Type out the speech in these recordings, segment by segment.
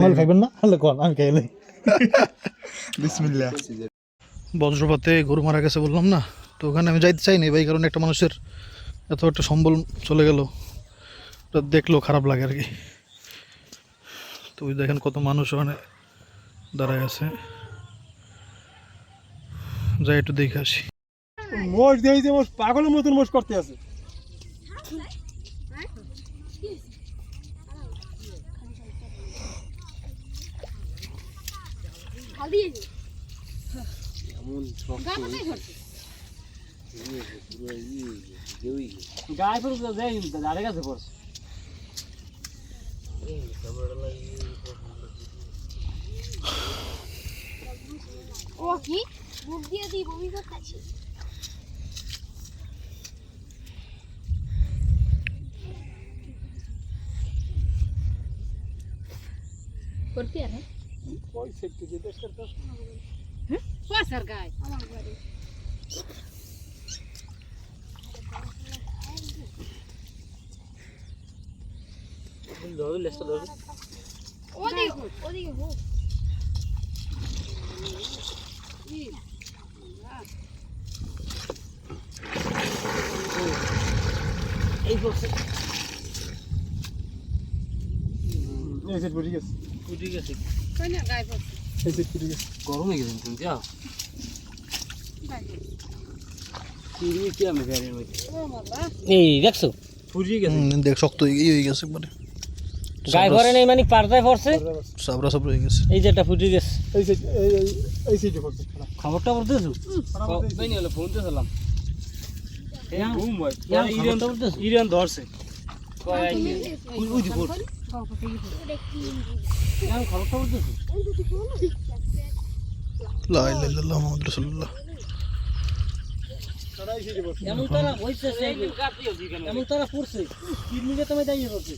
মাল খাইবেন না? হলে কোন আমি খাইলে বিসমিল্লাহ। বজ্রপাতে গরু মারা গেছে বললাম না, তো ওখানে আমি যাইতে চাইনি ভাই, কারণ একটা মানুষের এত একটা সম্বল চলে গেল, ওটা দেখলেও খারাপ লাগে আর কি। তো ওই দেখেন কত মানুষ ওখানে দাঁড়ায় আছে, যাই একটু দেখে আসি। মোষ দিয়ে যে মোষ পাগলের মতন মোষ করতে আছে। গায়ে পড়ছে যাই দাঁড়ে গেছে পড়ছে। ও কি মুখ দিয়ে দিই বমি করতেছি। করতে আরে ওই সেটকে যে দেশ করতে হ্যাঁ পাসার গায় আমার বাড়ি ধরে লেস্ট ধরে ওদিকে হো এই বক্সে এই সেট পড়ে গেছে। উঠে গেছে কই না গায় পড়ছে এই সেট পড়ে গেছে। গরম হয়ে গেছে তুমি যাও গায় কি আমি গাড়ির মধ্যে ও বাবা এই দেখছো ফুরিয়ে গেছে দেখ শক্ত হয়ে গেছে একবারে, গায়ে ভরে নেই মানে পারদায় পড়ছে সাবরা সাবরা হয়ে গেছে। এই যেটা ফুরিয়ে গেছে এই সেট এই সেটে পড়ছে। খবরটা বলতেছো কই হলো ফোন দিয়েছিলাম এই ঘুম ভাই ইরান বলতেছো ইরান ধরছে কয় আই ওই দি পড়ছে আমি খবরটা বলতেছো লা ইলাহা ইল্লাল্লাহ মুহাম্মাদুর রাসূলুল্লাহ। সরাই সেটে পড়ছে। এমন তারা হইছে এমন তারা পড়ছে 3 মিনিটে তুমি দাইয়ে পড়ছে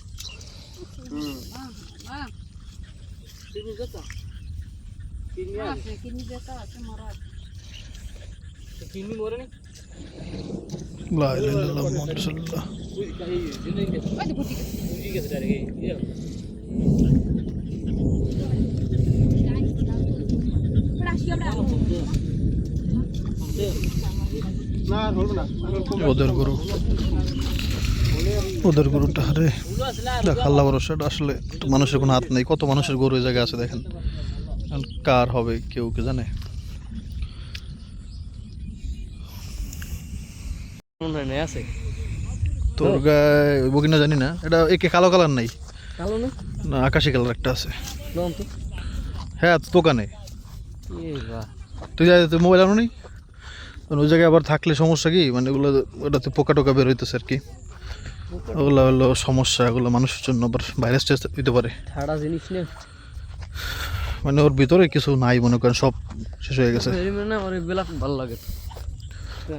বাহ তিন মিনিট আছে কিনি যেটা আছে মারা তিন মিনিট মরে নি লা ইলাহা ইল্লাল্লাহ মুহাম্মাদুর রাসূলুল্লাহ। ওই এই জিনে গেছে ওই তো ফুটি গেছে ফুরিয়ে গেছে ডাইরেক্ট না আর হলো না। ওদের গরুটা রে দেখ, আল্লাহ ভরসাটা আসলে তো মানুষের কোনো হাত নেই। কত মানুষের গরু এই জায়গায় আছে দেখেন, কার হবে কেউ কে জানে। মনে আছে তোর গায়ে ওই বগিনা জানি না, এটা একে কালো কালার নাই কালো না না, আকাশি কালার একটা আছে। লন তো হ্যাঁ দোকানে এই বাহ তুই যাই, তুই মোবাইল আনো নি ওই জায়গায় আবার থাকলে সমস্যা কি, মানে ওগুলো ওটাতে পোকা টোকা বের হইতেছে আর কি, ওগুলো হলো সমস্যা। এগুলো মানুষের জন্য আবার ভাইরাস টেস্ট দিতে পারে, ঠাড়া জিনিস না মানে ওর ভিতরে কিছু নাই, মনে করেন সব শেষ হয়ে গেছে। না আমার ব্ল্যাক ভালো লাগে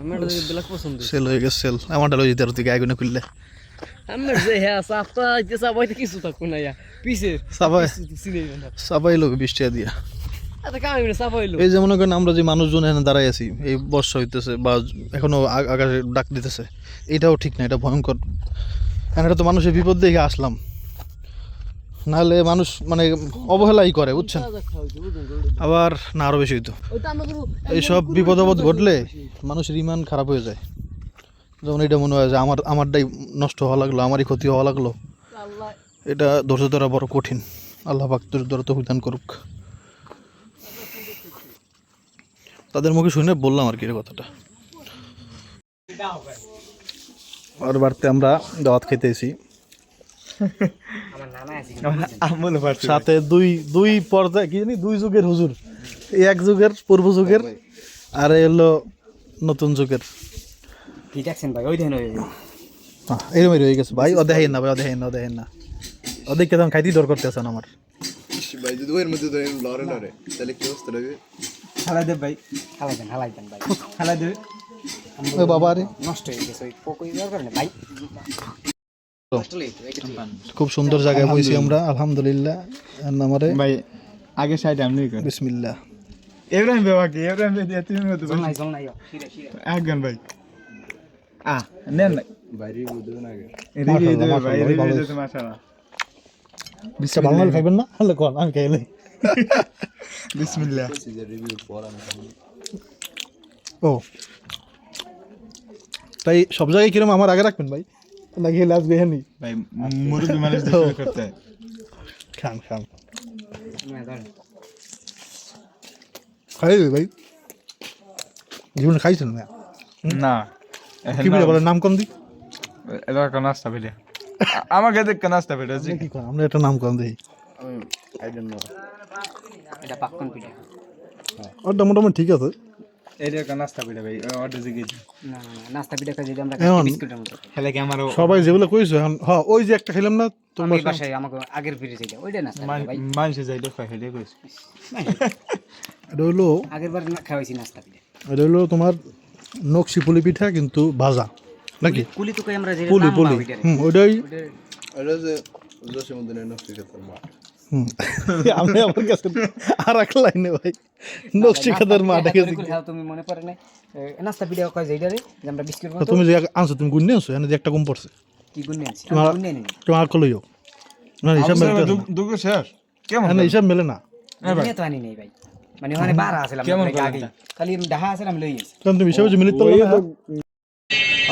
আমার ব্ল্যাক পছন্দ সেল হয়ে গেছে, সেল আমারটা লই যেতে আর তুই গায়ে গুনে খুললে আমার যে হ্যাঁ সাফটা যে সাবাইতে কিছু থাকো না পিছে সাবাই সিনেই না সাবাই লোক বৃষ্টি দিয়া। আচ্ছা কামি সাবাইলো এই যে মনে করেন আমরা যে মানুষজন এখানে দাঁড়াই আছি, এই বর্ষা হইতেছে বা এখনো আকাশে ডাক দিতেছে, এটাও ঠিক না, এটা ভয়ঙ্কর। কারণ এটা তো মানুষের বিপদ দেখে আসলাম, নাহলে মানুষ মানে অবহেলাই করে বুঝছেন, আবার না আরো বেশি হইতো। এইসব বিপদ আপদ ঘটলে মানুষের ইমান খারাপ হয়ে যায়। যেমন এটা মনে হয় যে আমারটাই নষ্ট হওয়া লাগলো, আমারই ক্ষতি হওয়া লাগলো, এটা ধৈর্য ধরা বড় কঠিন। আল্লাহ পাক ধৈর্য ধরা তৌফিক দান করুক। তাদের মুখে শুনে বললাম আর কি এই কথাটা। আর বাড়িতে আমরা দাওয়াত খেতেছি, সাথে দুই পর্যায়ে কি জানি, দুই যুগের হুজুর, এই এক যুগের পূর্ব যুগের আর এই হলো নতুন যুগের। এরকম হয়ে গেছে ভাই, ও দেখেন না ভাই, ও দেখেন না, ও দেখেন না, ওদেরকে তখন খাইতেই দর করতে আছেন আমার ভাই। যদি ওর মধ্যে ধরেন লড়ে লড়ে তাহলে কি অবস্থা হবে? হালাই দে ভাই, হালাই দেন ভাই, হালাই দে। ওই বাবা রে নষ্ট হয়ে গেছে, ওই পোকই দরকার নেই ভাই। খুব সুন্দর জায়গায় বইছি আমরা, আলহামদুলিল্লাহ। আমারে ভাই আগে সাইড আমি কর বিসমিল্লাহ। ইব্রাহিম বাবা কি ইব্রাহিম দিয়ে তুমি মতো নাই একজন ভাই নেন বাইরে বুঝবে না আগে। এদিকে মাশাআল্লাহ, ভাই মাশাআল্লাহ, এদিকে ভালো তো মাশাআল্লাহ। আচ্ছা ভালো না খাইবেন না হলে কোন আমি খাইলে বিসমিল্লাহ। ও তাই সব জায়গায় কিরম আমার আগে রাখবেন ভাই নাকি লাস্ট গিয়ে নি ভাই মুরব্বি মানুষ দিয়ে শুরু করতে হয়। খান খান খাই ভাই জীবনে খাইছেন না না কি বলে বলে নাম কম দি এটা কোন নাস্তা পেলে আমাকে দেখ কোন নাস্তা পেলে কি করেন আমরা একটা নাম কম দিই আই ডোন্ট নো এটা পাক্কন পিঠা ওটা মোটামুটি ঠিক আছে এটা কোন নাস্তা পেলে ভাই অর্ডার দিকে না নাস্তা পিঠা খাই যদি আমরা এমন। বিস্কুটের মতো খেলে কি আমারও সবাই যেগুলো কইছো এখন হ্যাঁ ওই যে একটা খেলাম না আমি বাসায় আমাকে আগের ফিরে যাই ওইটা নাস্তা ভাই মানুষে যাইলে খাই হেলে কইছি এটা হলো আগের বার খাওয়াইছি নাস্তা পিঠা এটা হলো তোমার নকশি পুলি পিঠা কিন্তু ভাজা নাকি কুলি তো কই আমরা যে পুলি পুলি ওইটাই এটা যে জসীমউদ্দিনের নকশি খাতার মা আমি আমার কাছে আর এক লাইনে ভাই নকশি খাতার মা ডেকে তুমি মনে পড়ে না নাস্তা পিঠা কয় যেটা রে যে আমরা বিস্কুট মতো তুমি যে আনছো তুমি গুণ নিয়েছো এখানে যে একটা কম পড়ছে কি গুণে আনছি তোমার- গুণে নেই তোমার কলইও না হিসাব মেলে না দুগো শেষ কেমন না হিসাব মেলে না গুণে তো আনি নেই ভাই মানে ওখানে 12 আছিল আমরা আগে খালি ঢাকা আছিল আমি লই গেছি কারণ তুমি হিসাবে যে মিলিত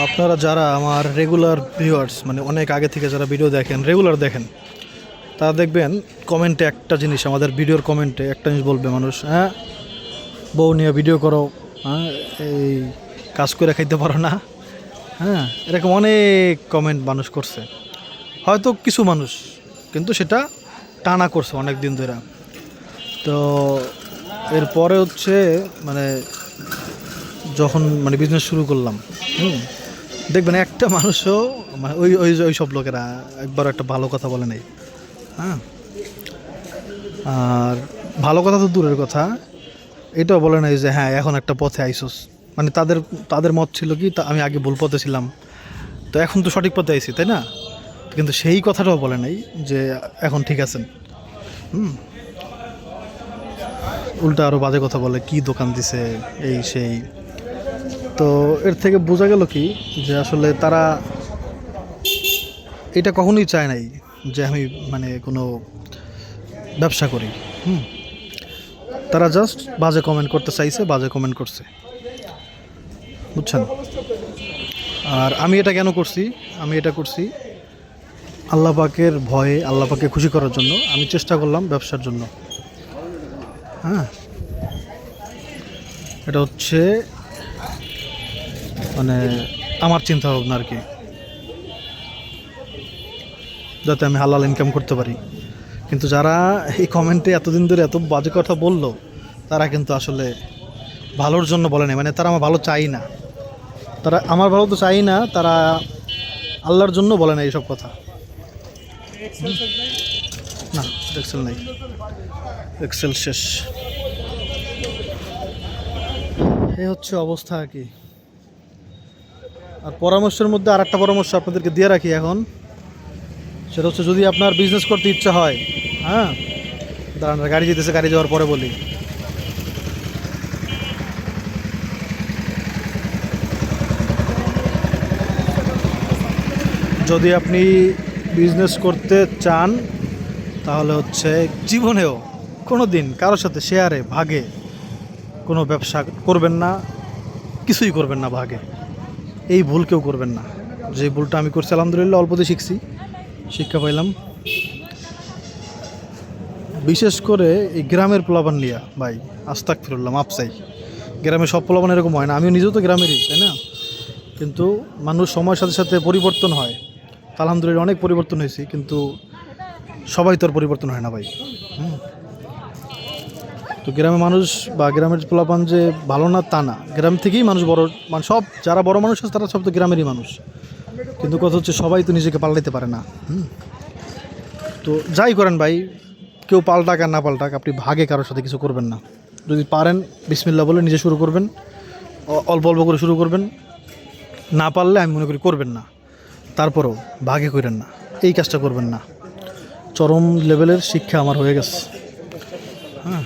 আপনারা যারা আমার রেগুলার ভিউয়ার্স মানে অনেক আগে থেকে যারা ভিডিও দেখেন রেগুলার দেখেন তারা দেখবেন কমেন্টে একটা জিনিস আমাদের ভিডিওর কমেন্টে একটা জিনিস বলবে মানুষ হ্যাঁ বউ নিয়ে ভিডিও করো হ্যাঁ এই কাজ করে খাইতে পারো না হ্যাঁ এরকম অনেক কমেন্ট মানুষ করছে হয়তো কিছু মানুষ কিন্তু সেটা টানা করছে অনেক দিন ধরে তো এরপরে হচ্ছে মানে যখন মানে বিজনেস শুরু করলাম দেখবেন একটা মানুষও মানে ওই ওই ওই সব লোকেরা একবার একটা ভালো কথা বলে নাই হ্যাঁ আর ভালো কথা তো দূরের কথা এটাও বলে নাই যে হ্যাঁ এখন একটা পথে আইসোস মানে তাদের মত ছিল কি আমি আগে ভুল পথে ছিলাম তো এখন তো সঠিক পথে আইছি তাই না কিন্তু সেই কথাটাও বলে নাই যে এখন ঠিক আছেন উল্টা আরও বাজে কথা বলে কি দোকান দিছে এই সেই তো এর থেকে বোঝা গেল কি যে আসলে তারা এটা কখনোই চায় নাই যে আমি মানে কোনো ব্যবসা করি তারা জাস্ট বাজে কমেন্ট করতে চাইছে বাজে কমেন্ট করছে বুঝছেন আর আমি এটা কেন করছি আমি এটা করছি আল্লাহ পাকের ভয়ে আল্লাহ পাককে খুশি করার জন্য আমি চেষ্টা করলাম ব্যবসার জন্য হ্যাঁ এটা হচ্ছে মানে আমার চিন্তা ভাবনা আর কি যাতে আমি হালাল ইনকাম করতে পারি কিন্তু যারা এই কমেন্টে এতদিন ধরে এত বাজে কথা বললো তারা কিন্তু আসলে ভালোর জন্য বলে না মানে তারা আমার ভালো চাই না তারা আমার ভালো তো চাই না তারা আল্লাহর জন্য বলে না এইসব কথা না এক্সেল নাই এক্সেল শেষ এই হচ্ছে অবস্থা আর কি আর পরামর্শের মধ্যে আর একটা পরামর্শ আপনাদেরকে দিয়ে রাখি এখন সেটা হচ্ছে যদি আপনার বিজনেস করতে ইচ্ছা হয় হ্যাঁ দাঁড়ান গাড়ি যেতেছে গাড়ি যাওয়ার পরে বলি যদি আপনি বিজনেস করতে চান তাহলে হচ্ছে জীবনেও কোনো দিন কারোর সাথে শেয়ারে ভাগে কোনো ব্যবসা করবেন না কিছুই করবেন না ভাগে এই ভুল কেউ করবেন না যে ভুলটা আমি করছি আলহামদুলিল্লাহ অল্পতে শিখছি শিক্ষা পাইলাম বিশেষ করে এই গ্রামের পোলাপান নিয়ে ভাই আস্তাগফিরুল্লাহ মাপ চাই গ্রামে সব পোলাপান এরকম হয় না আমিও নিজেও তো গ্রামেরই তাই না কিন্তু মানুষ সময়ের সাথে সাথে পরিবর্তন হয় আলহামদুলিল্লাহ অনেক পরিবর্তন হয়েছে কিন্তু সবাই তো আর পরিবর্তন হয় না ভাই তো গ্রামের মানুষ বা গ্রামের পোলাপান যে ভালো না তা না গ্রাম থেকেই মানুষ বড় মানে সব যারা বড় মানুষ আছে তারা সব তো গ্রামেরই মানুষ কিন্তু কথা হচ্ছে সবাই তো নিজেকে পাল্টাইতে পারে না তো যাই করেন ভাই কেউ পাল্টাক আর না পাল্টাক আপনি ভাগে কারোর সাথে কিছু করবেন না যদি পারেন বিসমিল্লাহ বলে নিজে শুরু করবেন অল্প অল্প করে শুরু করবেন না পারলে আমি মনে করি করবেন না তারপরেও ভাগে করেন না এই কাজটা করবেন না চরম লেভেলের শিক্ষা আমার হয়ে গেছে হ্যাঁ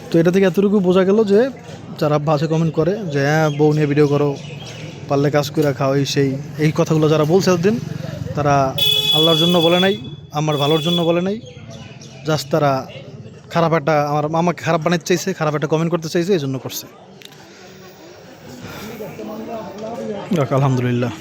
তো এটা থেকে এতটুকু বোঝা গেল যে যারা বাজে কমেন্ট করে যে হ্যাঁ বউ নিয়ে ভিডিও করো পারলে কাজ করে খাও এই সেই এই কথাগুলো যারা বলছে একদিন তারা আল্লাহর জন্য বলে নাই আমার ভালোর জন্য বলে নাই, জাস্ট তারা খারাপ একটা আমাকে খারাপ বানাতে চাইছে, খারাপ একটা কমেন্ট করতে চাইছে, এই জন্য করছে। আলহামদুলিল্লাহ।